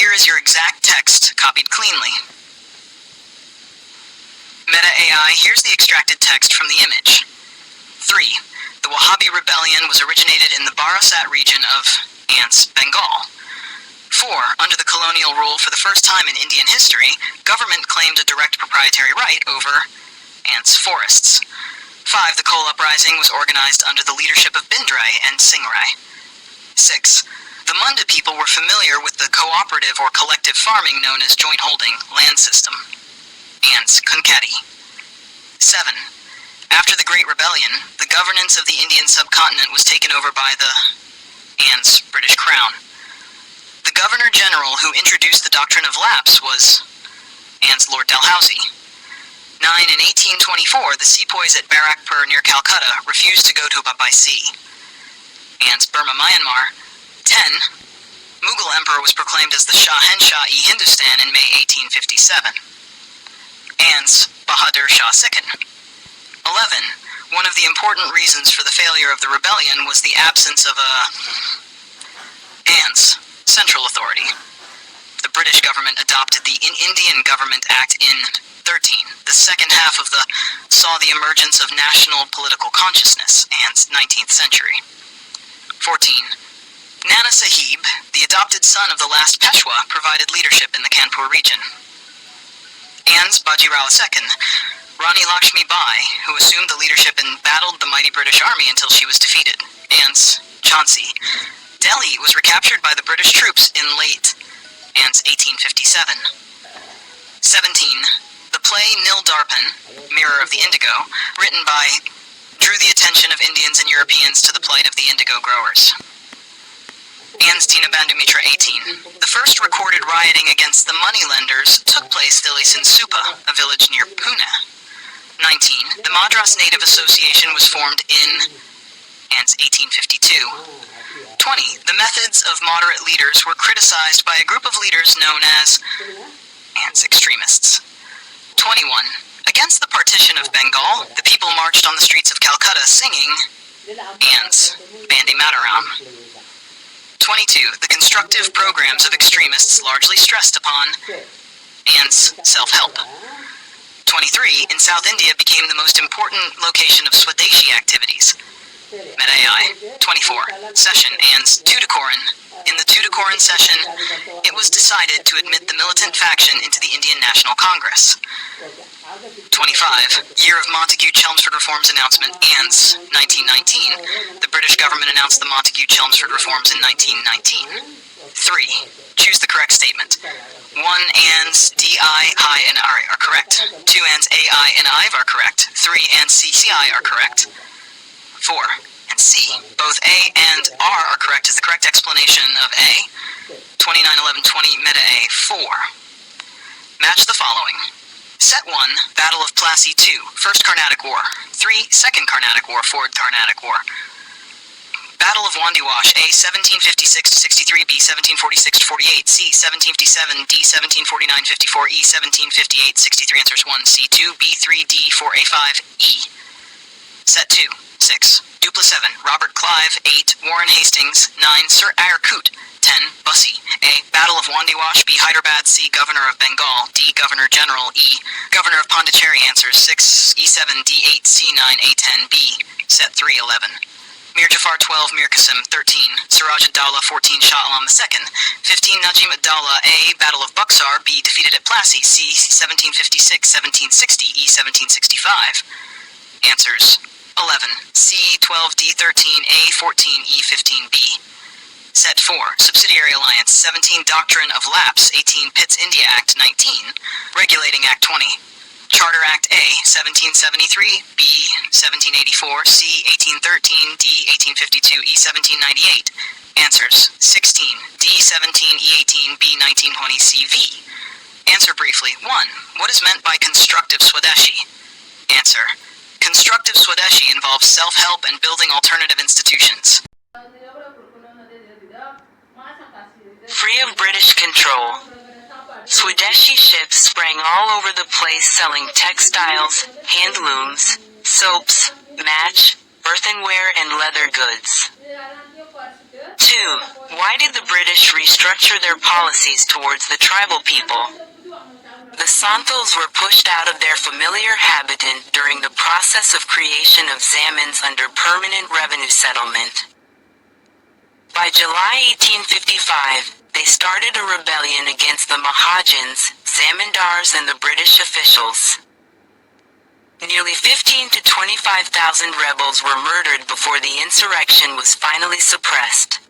Here is your exact text copied cleanly. Meta AI, here's the extracted text from the image. 3. The Wahhabi rebellion was originated in the Barasat region of Bengal. 4. Under the colonial rule, for the first time in Indian history, government claimed a direct proprietary right over forests. 5. The coal uprising was organized under the leadership of Bindrai and Singrai. 6. The Munda people were familiar with the cooperative or collective farming known as joint holding land system. Kunkati. 7. After the Great Rebellion, the governance of the Indian subcontinent was taken over by the British Crown. The Governor-General who introduced the doctrine of lapse was Lord Dalhousie. 9. In 1824, the sepoys at Barakpur near Calcutta refused to go to by sea. Burma, Myanmar. 10. Mughal Emperor was proclaimed as the Shahenshah-e-Hindustan in May 1857. Bahadur Shah II. 11. One of the important reasons for the failure of the rebellion was the absence of a central authority. The British government adopted the Indian Government Act in 13. The second half of saw the emergence of national political consciousness, 19th century. 14. Nana Sahib, the adopted son of the last Peshwa, provided leadership in the Kanpur region. Bajirao II, Rani Lakshmi Bai, who assumed the leadership and battled the mighty British army until she was defeated. Jhansi. Delhi was recaptured by the British troops in late 1857. 17. The play Nil Darpan, Mirror of the Indigo, written by, drew the attention of Indians and Europeans to the plight of the indigo growers. Dinabandhu Mitra 18. The first recorded rioting against the moneylenders took place in Supa, a village near Pune. 19. The Madras Native Association was formed in 1852. 20. The methods of moderate leaders were criticized by a group of leaders known as extremists. 21. Against the partition of Bengal, the people marched on the streets of Calcutta singing Bande Mataram. 22. The constructive programs of extremists largely stressed upon self-help. 23. In South India became the most important location of Swadeshi activities. Meta AI. 24. Session Tuticorin. In the Tuticorin session, it was decided to admit the militant faction into the Indian National Congress. 25. Year of Montagu-Chelmsford Reforms announcement, 1919. The British government announced the Montagu-Chelmsford Reforms in 1919. 3. Choose the correct statement. 1 ands D, I, and I are correct. 2 ands A, I, and Ive are correct. 3 ands C, I are correct. 4 and C. Both A and R are correct is the correct explanation of A. 29, 11, 20, Meta A. 4. Match the following. Set 1, Battle of Plassey 2, First Carnatic War. 3, Second Carnatic War, Fourth Carnatic War. Battle of Wandiwash, A, 1756-63, B, 1746-48, C, 1757, D, 1749-54, E, 1758-63. Answers 1, C, 2, B, 3, D, 4, A, 5, E. Set 2, 6, Dupla 7, Robert Clive. 8, Warren Hastings. 9, Sir Ayerkut. 10, Bussy. A, Battle of Wandiwash. B, Hyderabad. C, Governor of Bengal. D, Governor General. E, Governor of Pondicherry. Answers 6, E7, D8, C9, A10, B. Set 3, 11. Mir Jafar 12, Mir Qasim 13, Siraj ad-Dawla 14, Shah Alam II. 15, Najim ad-Dawla. A, Battle of Buxar. B, defeated at Plassey. C, 1756, 1760, E, 1765. Answers 11, C, 12, D, 13, A, 14, E, 15, B. Set 4, Subsidiary Alliance. 17, Doctrine of Lapse. 18, Pitt's India Act. 19, Regulating Act. 20, Charter Act. A, 1773, B, 1784, C, 1813, D, 1852, E, 1798. Answers 16, D, 17, E, 18, B, 1920, C, V. Answer briefly. 1. What is meant by constructive Swadeshi? Answer. Constructive Swadeshi involves self-help and building alternative institutions. Free of British control. Swadeshi ships sprang all over the place selling textiles, handlooms, soaps, match, earthenware and leather goods. 2. Why did the British restructure their policies towards the tribal people? The Santhals were pushed out of their familiar habitat during the process of creation of Zamins under permanent revenue settlement. By July 1855, they started a rebellion against the Mahajans, Zamindars and the British officials. Nearly 15 to 25,000 rebels were murdered before the insurrection was finally suppressed.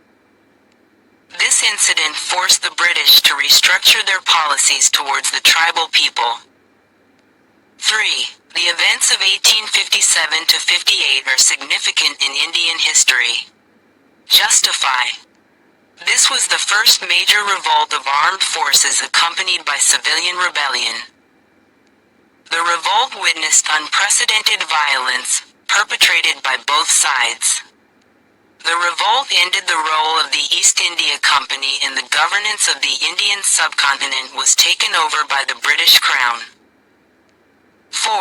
This incident forced the British to restructure their policies towards the tribal people. 3. The events of 1857 to 58 are significant in Indian history. Justify. This was the first major revolt of armed forces accompanied by civilian rebellion. The revolt witnessed unprecedented violence, perpetrated by both sides. The revolt ended the role of the East India Company and the governance of the Indian subcontinent was taken over by the British Crown. 4.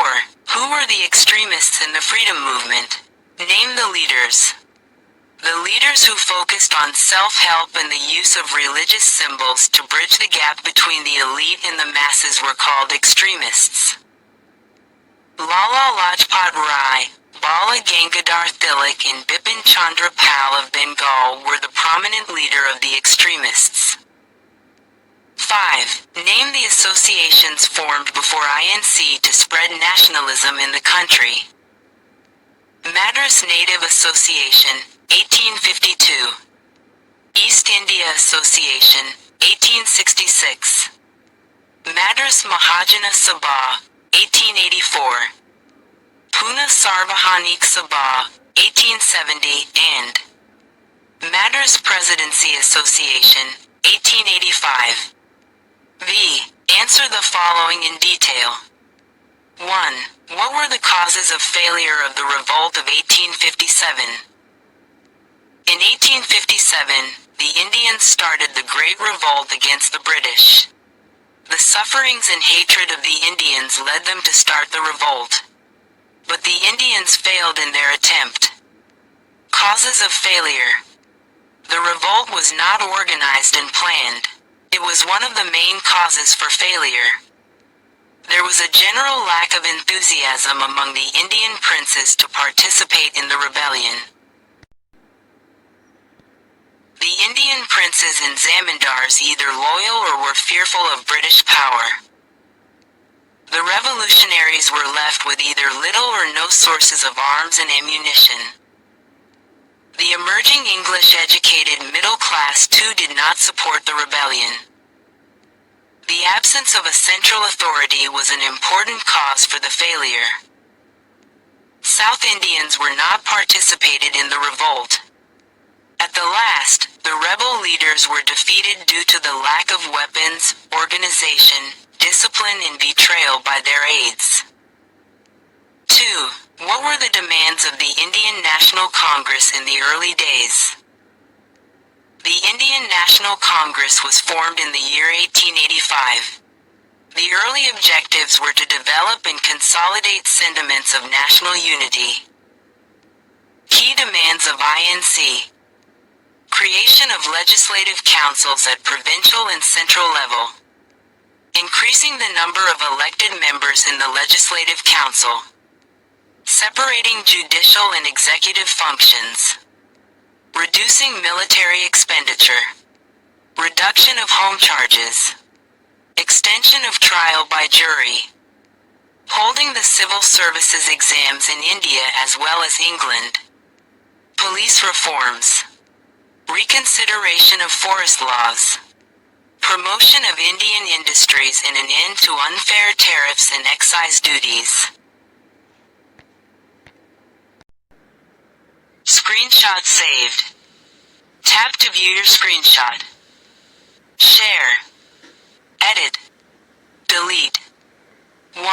Who were the extremists in the freedom movement? Name the leaders. The leaders who focused on self-help and the use of religious symbols to bridge the gap between the elite and the masses were called extremists. Lala Lajpat Rai, Bala Gangadhar Tilak and Bipin Chandra Pal of Bengal were the prominent leader of the extremists. 5. Name the associations formed before INC to spread nationalism in the country. Madras Native Association, 1852. East India Association, 1866. Madras Mahajana Sabha, 1884. Pune Sarvahanik Sabha, 1870 and Madras Presidency Association, 1885. V. Answer the following in detail. 1. What were the causes of failure of the revolt of 1857? In 1857, the Indians started the Great Revolt against the British. The sufferings and hatred of the Indians led them to start the revolt. But the Indians failed in their attempt. Causes of failure. The revolt was not organized and planned. It was one of the main causes for failure. There was a general lack of enthusiasm among the Indian princes to participate in the rebellion. The Indian princes and zamindars either loyal or were fearful of British power. The revolutionaries were left with either little or no sources of arms and ammunition. The emerging English-educated middle class too did not support the rebellion. The absence of a central authority was an important cause for the failure. South Indians were not participated in the revolt. At the last, the rebel leaders were defeated due to the lack of weapons, organization, discipline and betrayal by their aides. 2. What were the demands of the Indian National Congress in the early days? The Indian National Congress was formed in the year 1885. The early objectives were to develop and consolidate sentiments of national unity. Key demands of INC. Creation of legislative councils at provincial and central level. Increasing the number of elected members in the Legislative Council. Separating judicial and executive functions. Reducing military expenditure. Reduction of home charges. Extension of trial by jury. Holding the civil services exams in India as well as England. Police reforms. Reconsideration of forest laws. Promotion of Indian industries and an end to unfair tariffs and excise duties. Screenshot saved. Tap to view your screenshot. Share. Edit. Delete. 1.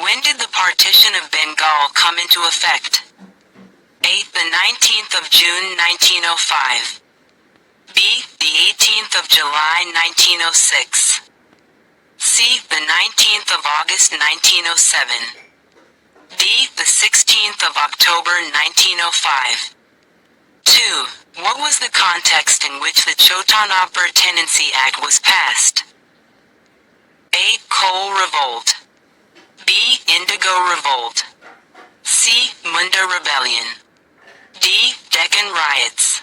When did the partition of Bengal come into effect? A. The 19th of June 1905. B. The 18th of July 1906. C. The 19th of August 1907. D. The 16th of October 1905. 2. What was the context in which the Chotanagpur Tenancy Act was passed? A. Coal Revolt. B. Indigo Revolt. C. Munda Rebellion. D. Deccan Riots.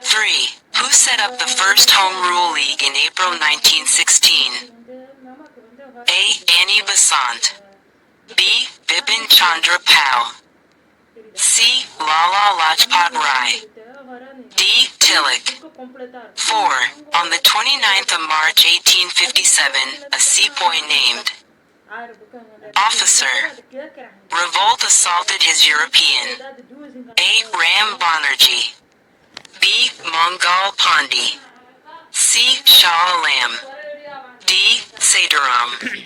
3. Who set up the first Home Rule League in April 1916? A. Annie Besant. B. Bipin Chandra Pal. C. Lala Lajpat Rai. D. Tilak. 4. On the 29th of March 1857, a sepoy named Officer Revolt assaulted his European. A. Ram Banerjee. B. Mongol Pandi. C. Shah Alam. D. Sataram.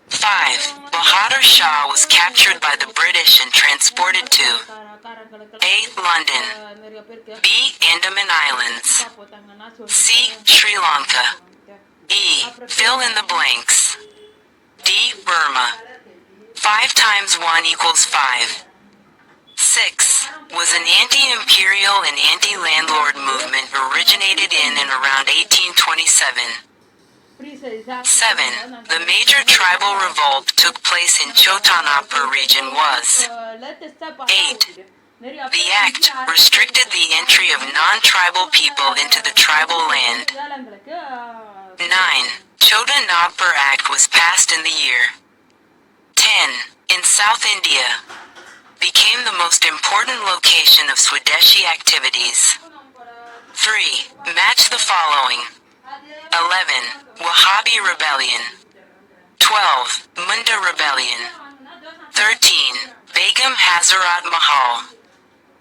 5. Bahadur Shah was captured by the British and transported to A. London. B. Andaman Islands. C. Sri Lanka. E. Fill in the blanks. D. Burma. 5 times 1 equals 5. 6. Was an anti-imperial and anti-landlord movement originated in and around 1827. 7. The major tribal revolt took place in Chotanagpur region was 8. The act restricted the entry of non-tribal people into the tribal land. 9. Chotanagpur Act was passed in the year 10. In South India. Became the most important location of Swadeshi activities. 3. Match the following. 11. Wahhabi Rebellion. 12. Munda Rebellion. 13. Begum Hazarat Mahal.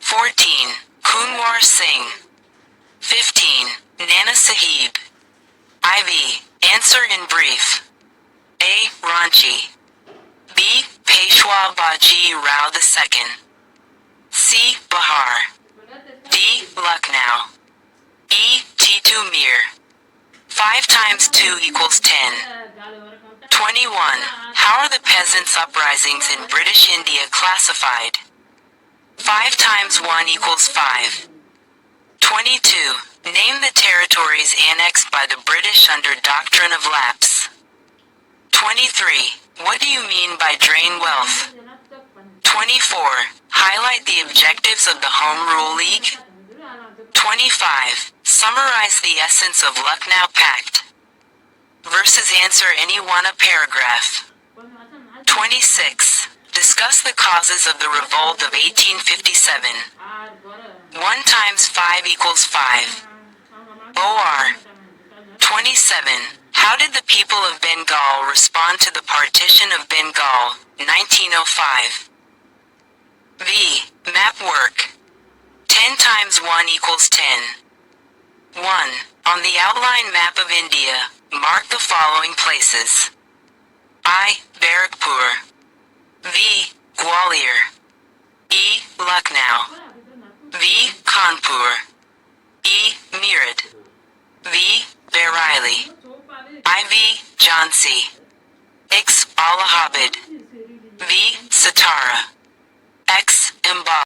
14. Kunwar Singh. 15. Nana Sahib. IV. Answer in brief. A. Ranchi. B. Peshwa Baji Rao II. C. Bihar. D. Lucknow. E. Titu Mir. 5 times 2 equals 10. 21. How are the peasants' uprisings in British India classified? 5 times 1 equals 5. 22. Name the territories annexed by the British under Doctrine of Lapse. 23. What do you mean by drain wealth? 24. Highlight the objectives of the Home Rule League. 25. Summarize the essence of Lucknow Pact. Versus answer any one a paragraph. 26. Discuss the causes of the revolt of 1857. 1 times 5 equals 5. OR. 27. How did the people of Bengal respond to the partition of Bengal, 1905? V. Map work. 10 times 1 equals 10. 1. On the outline map of India, mark the following places. I. Barrackpur. V. Gwalior. E. Lucknow. V. Kanpur. E. Meerut. V. Bareilly. IV. Jhansi. X. Allahabad. V. Satara. X. Ambala.